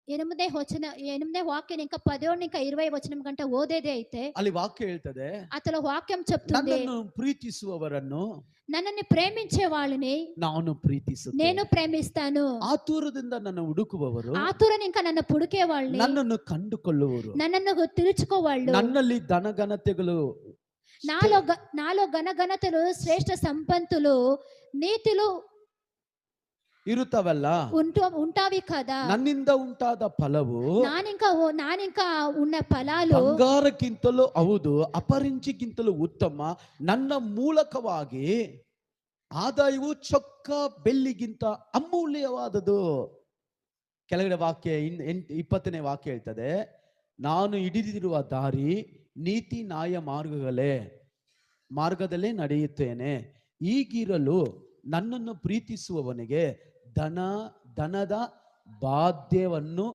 ఎనిమిదే వాక్యం ఇంకా 17 ఇంకా 20 వచనం గంట ఓదేదే అయితే ಅಲ್ಲಿ ವಾಕ್ಯ ಹೇಳ್ತದೆ, అతల వాక్యం చెప్తుంది, ನನ್ನನ್ನು ಪ್ರೀತಿಸುವವರನ್ನು నన్నని ప్రేమించే వాళ్ళని ನಾನು ಪ್ರೀತಿಸುತ್ತೇನೆ. నేను ప్రేమిస్తాను. ಆತುರದಿಂದ ನನ್ನ ಹುಡುಕುವವರು ఆతురని ఇంకా నన్ను పుడికే వాళ్ళని ನನ್ನನ್ನು ಕಂಡುಕೊಳ್ಳುವರು. నన్ను తెలుసుకోవాళ్ళు. ನನ್ನಲ್ಲಿ ಧನಘನತೆಗಳು నాలో ఘనఘనతలు, శ్రేష్ఠ సంపంతులు, నీతిలు ಇರುತ್ತವಲ್ಲ, ఉంటావి కదా. ನನ್ನಿಂದ ಉಂಟಾದ ಫಲವು ನಾನಿಂಕ ఉన్న ಫಲಾలు ಬಂಗಾರಕ್ಕಿಂತಲೂ ಹೌದು, ಅಪರಂಜಿಗಿಂತಲೂ ಉತ್ತಮ. ನನ್ನ ಮೂಲಕವಾಗಿ ಆದಾಯವು ಚೊಕ್ಕ ಬೆಳ್ಳಿಗಿಂತ ಅಮೂಲ್ಯವಾದದು. ಕೆಳಗಡೆ ವಾಕ್ಯ 20ನೇ ವಾಕ್ಯ ಹೇಳ್ತದೆ, ನಾನು ಹಿಡಿದಿರುವ ದಾರಿ ನೀತಿ ನ್ಯಾಯ ಮಾರ್ಗದಲ್ಲೇ ನಡೆಯುತ್ತೇನೆ. ಹೀಗಿರಲು ನನ್ನನ್ನು ಪ್ರೀತಿಸುವವನಿಗೆ ಧನದ ಬಾಧ್ಯವನ್ನು